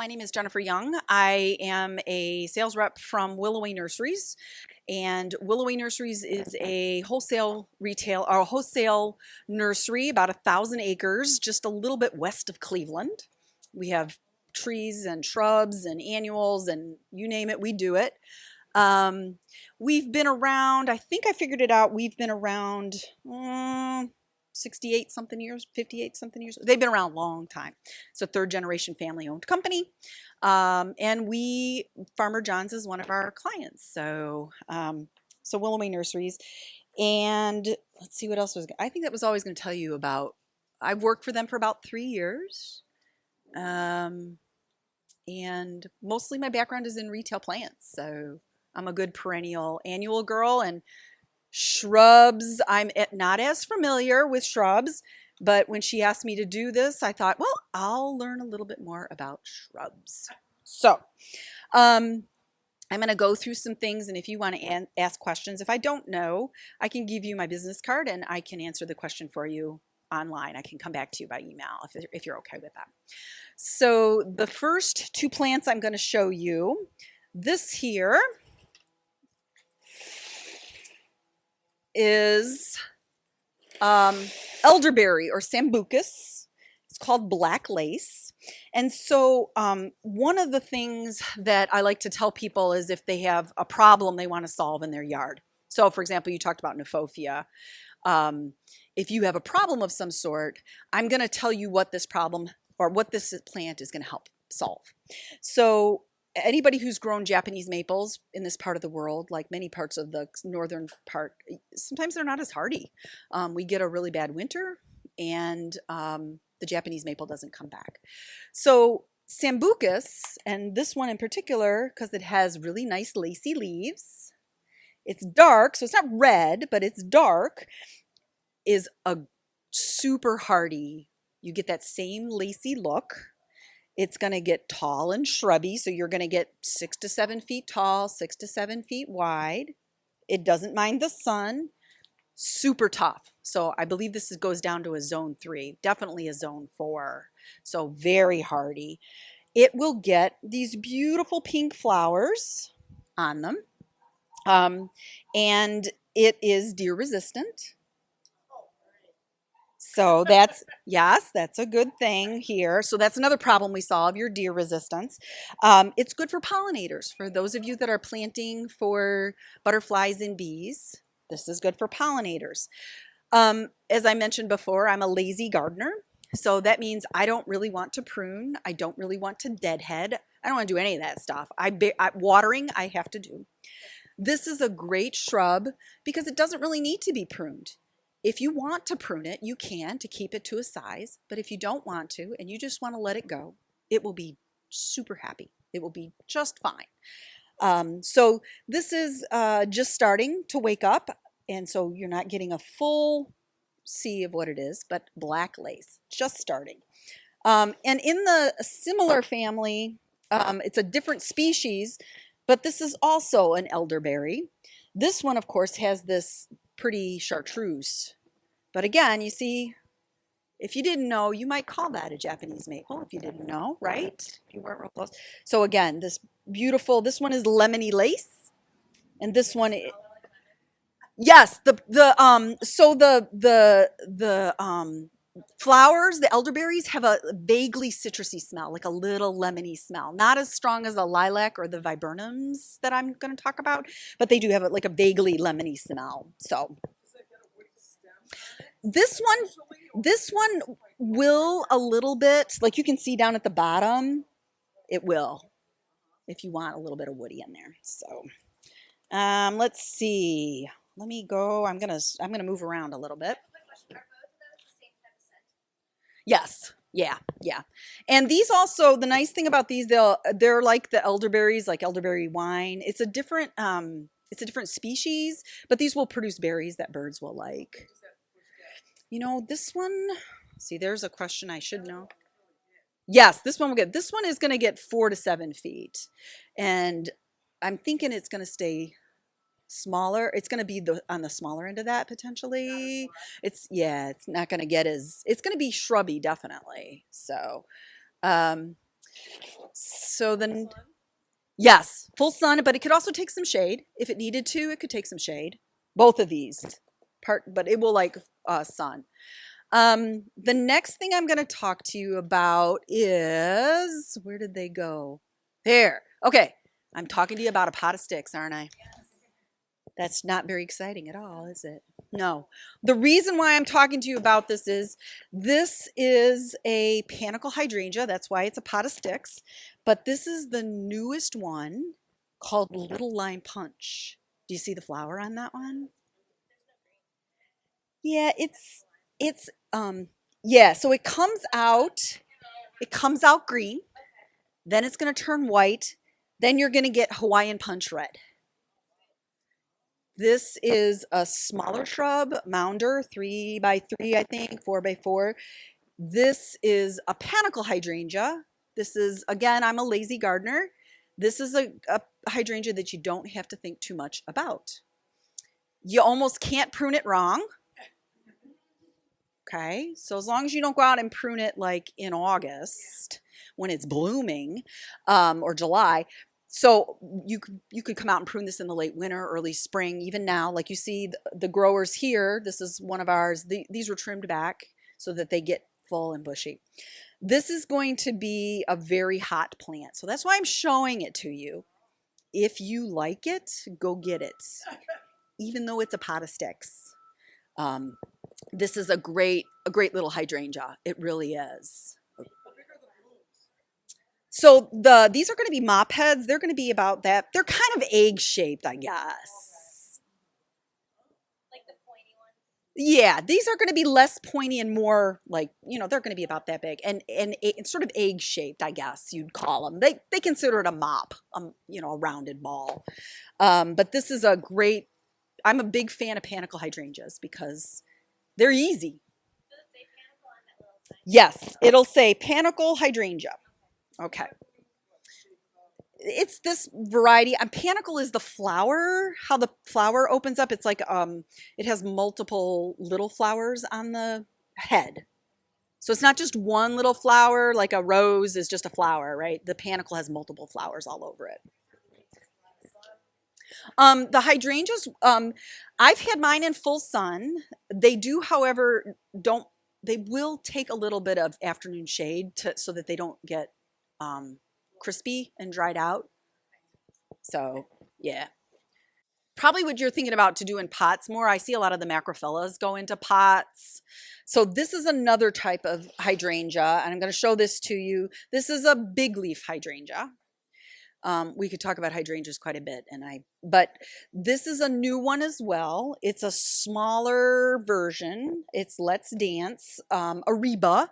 My name is Jennifer Young. I am a sales rep from Willoway Nurseries, and Willoway Nurseries is a wholesale retail or a wholesale nursery, about 1,000 acres, just a little bit west of Cleveland. We have trees and shrubs and annuals and you name it, we do it. We've been around, I think I figured it out, we've been around 68 something years, 58 something years. They've been around a long time. It's a third generation family owned company. And Farmer John's is one of our clients. So Willoway Nurseries. And let's see what else I think that was always going to tell you about. I've worked for them for about 3 years. And mostly my background is in retail plants. So I'm a good perennial annual girl, and shrubs, I'm not as familiar with shrubs, but when she asked me to do this, I thought, well, I'll learn a little bit more about shrubs. So I'm going to go through some things, and if you want to ask questions, if I don't know, I can give you my business card and I can answer the question for you online. I can come back to you by email if you're okay with that. So the first two plants I'm going to show you, this here is elderberry or sambucus. It's called black lace. And so one of the things that I like to tell people is if they have a problem they want to solve in their yard. So for example, you talked about Nephofia. If you have a problem of some sort, I'm going to tell you what this problem or what this plant is going to help solve. So anybody who's grown Japanese maples in this part of the world, like many parts of the northern part, sometimes they're not as hardy. We get a really bad winter and the Japanese maple doesn't come back. So sambucus, and this one in particular, because it has really nice lacy leaves, it's dark, so it's not red, but it's dark, is a super hardy. You get that same lacy look. It's going to get tall and shrubby, so you're going to get 6 to 7 feet tall, 6 to 7 feet wide. It doesn't mind the sun. Super tough. So I believe this goes down to a zone 3, definitely a zone 4. So very hardy. It will get these beautiful pink flowers on them. And it is deer resistant. So yes, that's a good thing here. So that's another problem we solve, your deer resistance. It's good for pollinators. For those of you that are planting for butterflies and bees, this is good for pollinators. As I mentioned before, I'm a lazy gardener. So that means I don't really want to prune. I don't really want to deadhead. I don't want to do any of that stuff. Watering, I have to do. This is a great shrub because it doesn't really need to be pruned. If you want to prune it, you can to keep it to a size, but if you don't want to and you just want to let it go, it will be super happy. It will be just fine. So this is just starting to wake up, and so you're not getting a full sea of what it is, but black lace, just starting. And in the similar family, it's a different species, but this is also an elderberry. This one, of course, has this pretty chartreuse. But again, you see, if you didn't know, you might call that a Japanese maple if you didn't know, right? If you weren't real close. So again, this one is lemony lace, and this one, yes, the flowers, the elderberries have a vaguely citrusy smell, like a little lemony smell. Not as strong as the lilac or the viburnums that I'm going to talk about, but they do have like a vaguely lemony smell. So this one will a little bit, like you can see down at the bottom, it will, if you want a little bit of woody in there. So let's see. Let me go. I'm gonna move around a little bit. Yes. Yeah. And these also, the nice thing about these, they're like the elderberries, like elderberry wine. It's a different species, but these will produce berries that birds will like. You know, this one, see, there's a question I should know. Yes, this one will get, this one is going to get 4 to 7 feet. And I'm thinking it's going to stay smaller. It's going to be on the smaller end of that potentially. It's not going to get it's going to be shrubby definitely. So, So then, yes, full sun, but it could also take some shade. If it needed to, it could take some shade. Both of these but it will like sun. The next thing I'm going to talk to you about is, where did they go? There. Okay. I'm talking to you about a pot of sticks, aren't I? That's not very exciting at all, is it? No. The reason why I'm talking to you about this is a Panicle Hydrangea. That's why it's a pot of sticks. But this is the newest one called Little Lime Punch. Do you see the flower on that one? Yeah, it's yeah, so it comes out green, then it's going to turn white, then you're going to get Hawaiian Punch red. This is a smaller shrub, mounder, 3 by 3, I think, 4 by 4. This is a Panicle Hydrangea. This is, again, I'm a lazy gardener. This is a hydrangea that you don't have to think too much about. You almost can't prune it wrong. Okay, so as long as you don't go out and prune it like in August when it's blooming, or July. So you could come out and prune this in the late winter, early spring, even now. Like you see the growers here, this is one of ours. These were trimmed back so that they get full and bushy. This is going to be a very hot plant. So that's why I'm showing it to you. If you like it, go get it. Even though it's a pot of sticks. This is a great little hydrangea. It really is. So these are going to be mop heads. They're going to be about that. They're kind of egg shaped, I guess. Like the pointy ones? Yeah, these are going to be less pointy and more like, they're going to be about that big and it's sort of egg shaped, I guess you'd call them. They consider it a mop, a rounded ball. But this is I'm a big fan of Panicle hydrangeas because they're easy. Does it say Panicle on that little sign? Yes, it'll say Panicle hydrangea. Okay. It's this variety. Panicle is the flower, how the flower opens up. It's like it has multiple little flowers on the head. So it's not just one little flower, like a rose is just a flower, right? The panicle has multiple flowers all over it. The hydrangeas, I've had mine in full sun. They do, however, they will take a little bit of afternoon shade so that they don't get crispy and dried out. So, yeah. Probably what you're thinking about to do in pots more. I see a lot of the macrophyllus go into pots. So this is another type of hydrangea, and I'm going to show this to you. This is a big leaf hydrangea. We could talk about hydrangeas quite a bit, but this is a new one as well. It's a smaller version. It's Let's Dance, a Reba,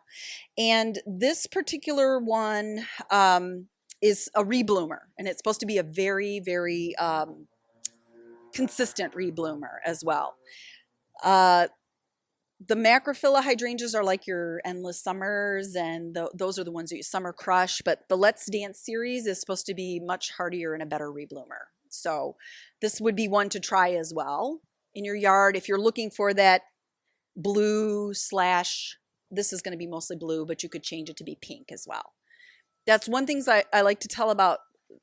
and this particular one is a rebloomer, and it's supposed to be a very, very consistent rebloomer as well. The macrophylla hydrangeas are like your endless summers, and those are the ones that you summer crush. But the Let's Dance series is supposed to be much hardier and a better rebloomer. So this would be one to try as well in your yard if you're looking for that blue slash. This is going to be mostly blue, but you could change it to be pink as well. That's one thing I like to tell about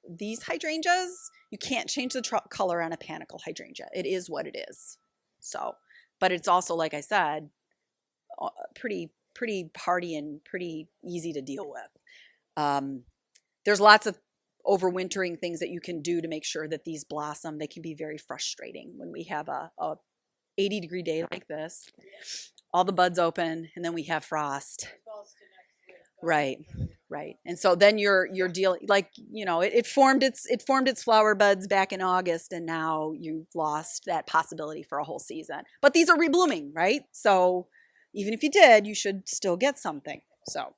these hydrangeas. You can't change the color on a Panicle hydrangea. It is what it is. So. But it's also, like I said, pretty hardy and pretty easy to deal with. There's lots of overwintering things that you can do to make sure that these blossom. They can be very frustrating when we have a 80-degree day like this. All the buds open, and then we have frost. Right. And so then you're dealing, like, it formed its flower buds back in August, and now you've lost that possibility for a whole season. But these are reblooming, right? So even if you did, you should still get something. So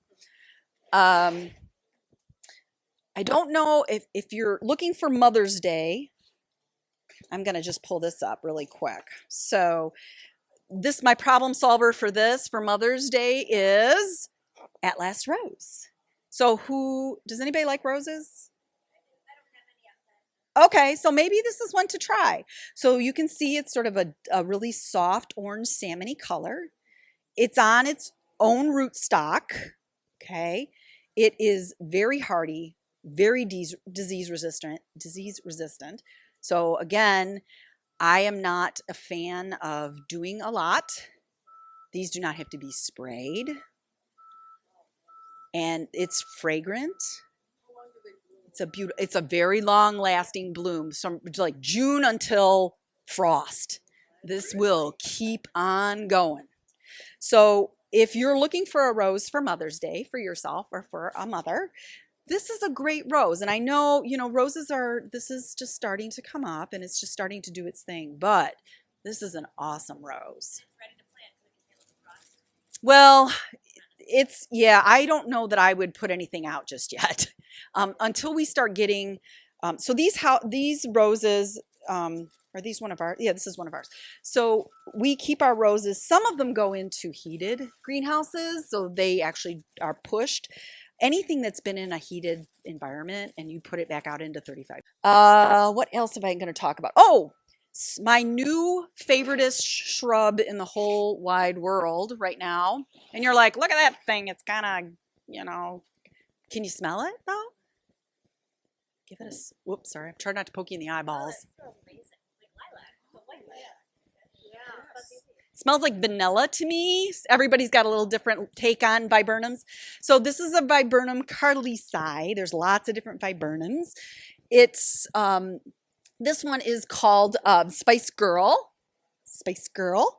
I don't know if you're looking for Mother's Day. I'm going to just pull this up really quick. So my problem solver for Mother's Day is At Last Rose. So does anybody like roses? Okay, so maybe this is one to try. So you can see it's sort of a really soft orange salmony color. It's on its own rootstock, okay? It is very hardy, very disease resistant. Disease resistant. So again, I am not a fan of doing a lot. These do not have to be sprayed, and it's fragrant. It's a very long lasting bloom, some like June until frost. This will keep on going. So if you're looking for a rose for Mother's Day for yourself or for a mother, this is a great rose. And I know, roses this is just starting to come up and it's just starting to do its thing, but this is an awesome rose. It's ready to plant so we can handle the frost. Well, yeah, I don't know that I would put anything out just yet until we start getting, so these roses, are these one of ours? Yeah, this is one of ours. So we keep our roses. Some of them go into heated greenhouses, so they actually are pushed. Anything that's been in a heated environment and you put it back out into 35. What else am I going to talk about? Oh, my new favoriteest shrub in the whole wide world right now. And you're like, look at that thing. It's kind of, can you smell it though? Give it a, whoops, sorry. I'm trying not to poke you in the eyeballs. It smells amazing. Like lilac. It's a white lilac. Yeah. Fuzzy. Smells like vanilla to me. Everybody's got a little different take on viburnums. So this is a viburnum carlisi. There's lots of different viburnums. It's this one is called Spice Girl. Spice Girl.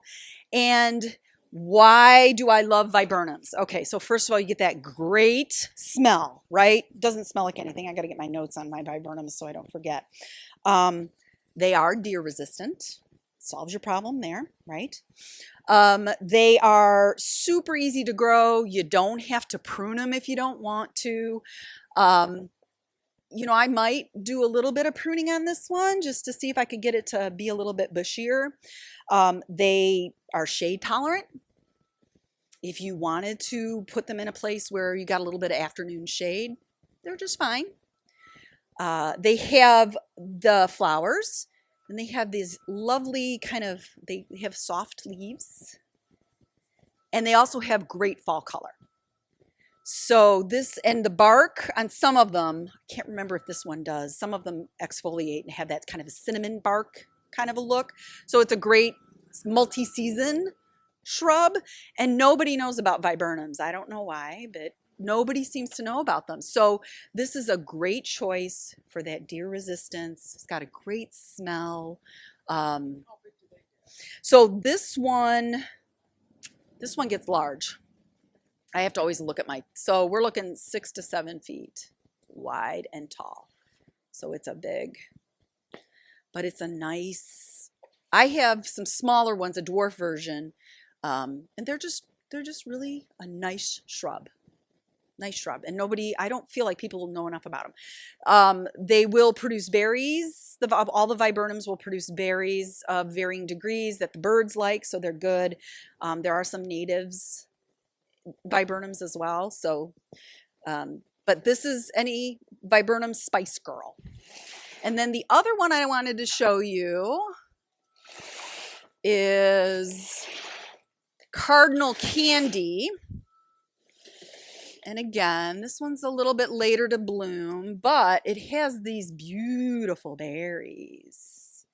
And why do I love viburnums? Okay, so first of all, you get that great smell, right? Doesn't smell like anything. I got to get my notes on my viburnums so I don't forget. They are deer resistant. Solves your problem there, right? They are super easy to grow. You don't have to prune them if you don't want to. I might do a little bit of pruning on this one just to see if I could get it to be a little bit bushier. They are shade tolerant. If you wanted to put them in a place where you got a little bit of afternoon shade, they're just fine. They have the flowers, and they have these lovely they have soft leaves, and they also have great fall color. So and the bark on some of them, I can't remember if this one does, some of them exfoliate and have that kind of a cinnamon bark kind of a look. So it's a great multi-season shrub, and nobody knows about viburnums. I don't know why, but nobody seems to know about them. So this is a great choice for that deer resistance. It's got a great smell. So this one gets large. I have to always look at so we're looking 6 to 7 feet wide and tall. So it's a big, but it's a nice, I have some smaller ones, a dwarf version, and they're just really a nice shrub. Nice shrub. And I don't feel like people know enough about them. They will produce berries. All the viburnums will produce berries of varying degrees that the birds like, so they're good. There are some natives viburnums as well. So, but this is any viburnum Spice Girl. And then the other one I wanted to show you is Cardinal Candy. And again, this one's a little bit later to bloom, but it has these beautiful berries.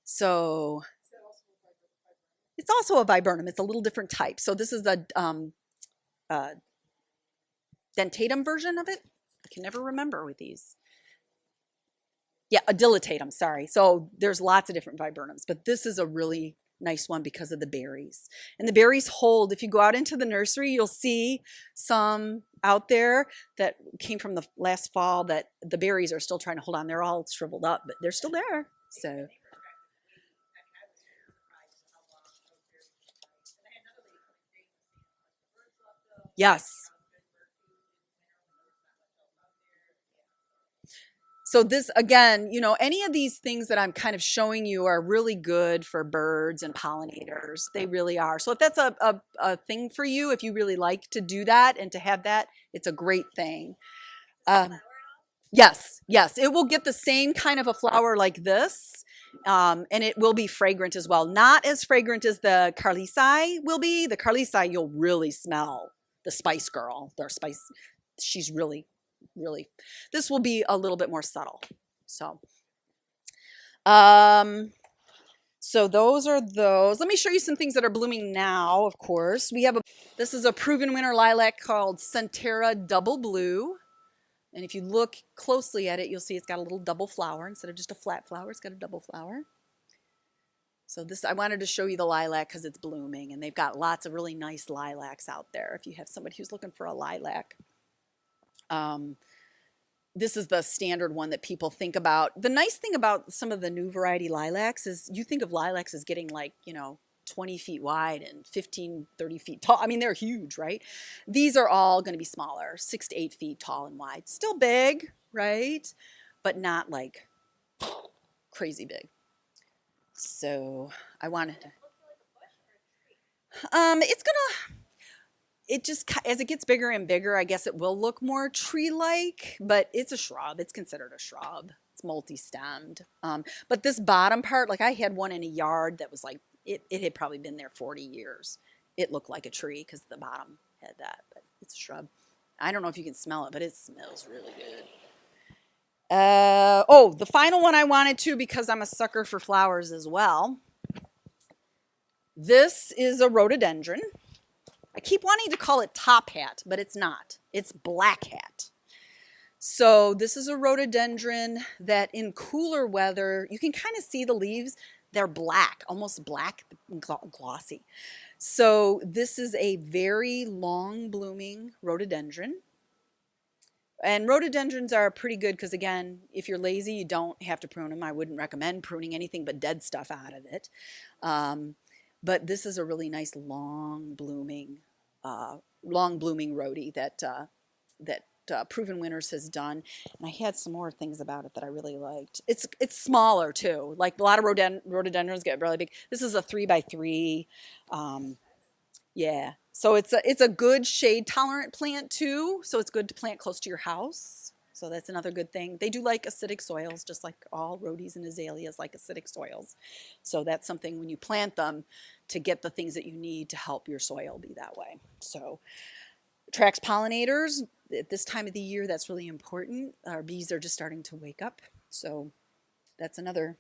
So it's also a viburnum. It's a little different type. So this is a dentatum version of it. I can never remember with these. Yeah, a dilatatum, sorry. So there's lots of different viburnums, but this is a really nice one because of the berries. And the berries hold, if you go out into the nursery, you'll see some out there that came from the last fall that the berries are still trying to hold on. They're all shriveled up, but they're still there. So yes. So this, again, any of these things that I'm kind of showing you are really good for birds and pollinators. They really are. So if that's a thing for you, if you really like to do that and to have that, it's a great thing. Yes, it will get the same kind of a flower like this, and it will be fragrant as well. Not as fragrant as the Carlisi will be. The Carlisi, you'll really smell the Spice Girl, their spice. she's really, really, this will be a little bit more subtle. So, um, so those are those. Let me show you some things that are blooming now, of course. This is a proven winter lilac called Centerra Double Blue. And if you look closely at it, you'll see it's got a little double flower. Instead of just a flat flower, it's got a double flower. So this, I wanted to show you the lilac because it's blooming, and they've got lots of really nice lilacs out there if you have somebody who's looking for a lilac. This is the standard one that people think about. The nice thing about some of the new variety lilacs is you think of lilacs as getting like, 20 feet wide and 15, 30 feet tall. I mean, they're huge, right? These are all going to be smaller, 6 to 8 feet tall and wide. Still big, right? But not like crazy big. So I wanted to, it's gonna, it just, as it gets bigger and bigger, I guess it will look more tree-like, but it's a shrub. It's considered a shrub. It's multi-stemmed. But this bottom part, like I had one in a yard that was like, it had probably been there 40 years. It looked like a tree because the bottom had that, but it's a shrub. I don't know if you can smell it, but it smells really good. Oh, the final one I wanted to, because I'm a sucker for flowers as well. This is a rhododendron. I keep wanting to call it top hat, but it's not. It's black hat. So this is a rhododendron that in cooler weather, you can kind of see the leaves. They're black, almost black, glossy. So this is a very long blooming rhododendron. And rhododendrons are pretty good because, again, if you're lazy, you don't have to prune them. I wouldn't recommend pruning anything but dead stuff out of it. But this is a really nice long blooming rhodie that Proven Winners has done. And I had some more things about it that I really liked. It's smaller too. Like a lot of rhododendrons get really big. This is a 3x3. Yeah. So it's a good shade tolerant plant too. So it's good to plant close to your house. So that's another good thing. They do like acidic soils, just like all rhodies and azaleas like acidic soils. So that's something when you plant them to get the things that you need to help your soil be that way. So attracts pollinators. At this time of the year, that's really important. Our bees are just starting to wake up. So that's another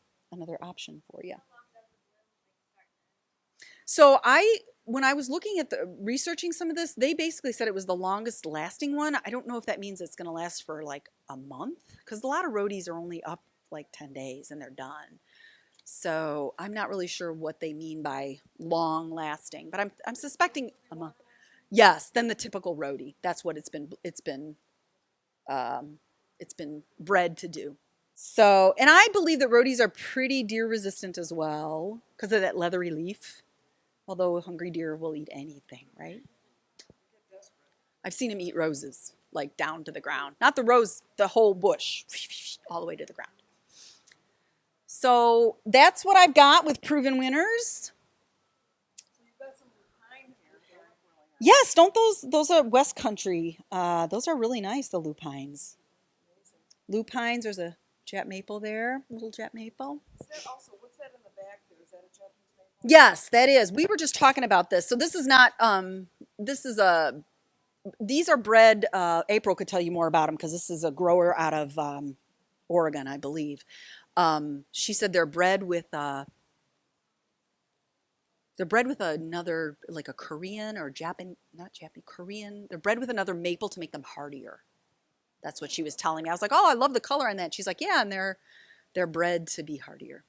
option for you. So when I was looking at researching some of this, they basically said it was the longest lasting one. I don't know if that means it's going to last for like a month, because a lot of rhodies are only up like 10 days and they're done. So I'm not really sure what they mean by long lasting, but I'm suspecting a month. Yes, than the typical rhodie. That's what it's been bred to do. So, and I believe that rhodies are pretty deer resistant as well because of that leathery leaf. Although a hungry deer will eat anything, right? I've seen him eat roses, like down to the ground. Not the rose, the whole bush, all the way to the ground. So that's what I've got with Proven Winners. Yes, don't those are West Country. Those are really nice, the lupines. Lupines, there's a jet maple there, little jet maple. What's that in the back there? Is that a Japanese maple? Yes, that is. We were just talking about this. So this is not, these are bred, April could tell you more about them because this is a grower out of Oregon, I believe. She said they're bred with another, like a Korean or not Japanese, Korean. They're bred with another maple to make them hardier. That's what she was telling me. I was like, oh, I love the color on that. She's like, yeah, and they're bred to be hardier.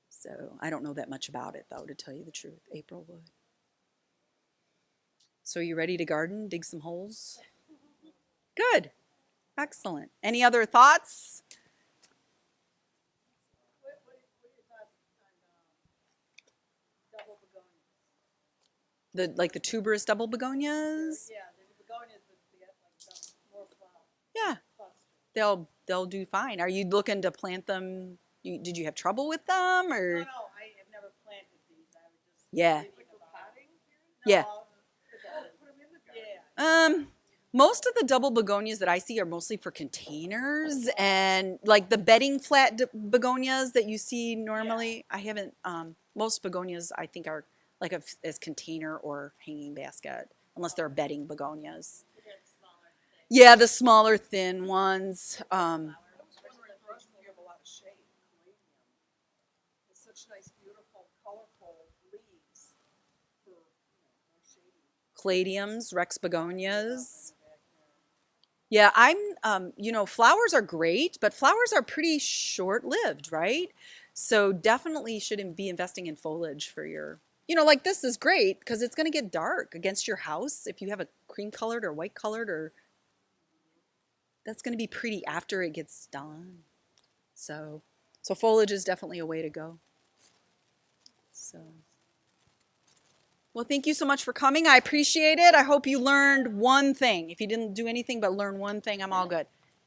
So I don't know that much about it, though, to tell you the truth. April would. So are you ready to garden, dig some holes? Good. Excellent. Any other thoughts? What are your thoughts on double begonias? Like the tuberous double begonias? Yeah, the begonias would get like more flower. Yeah, they'll do fine. Are you looking to plant them? Did you have trouble with them, or? No, I have never planted these. I would just Yeah. potting. Yeah. Put them in the garden. Yeah. Most of the double begonias that I see are mostly for containers, and like the bedding flat begonias that you see normally. I haven't. Most begonias I think are like as container or hanging basket, unless they're bedding begonias. They're smaller. Yeah, the smaller, thin ones. I was wondering if those will give a lot of shade. It's such nice, beautiful, colorful leaves for, more shady. Caladiums, Rex Yeah, begonias. back there. Yeah, flowers are great, but flowers are pretty short-lived, right? So definitely shouldn't be investing in foliage for like this is great because it's going to get dark against your house if you have a cream colored or white colored or that's going to be pretty after it gets done. So, so foliage is definitely a way to go. So, well, thank you so much for coming. I appreciate it. I hope you learned one thing. If you didn't do anything but learn one thing, I'm all good.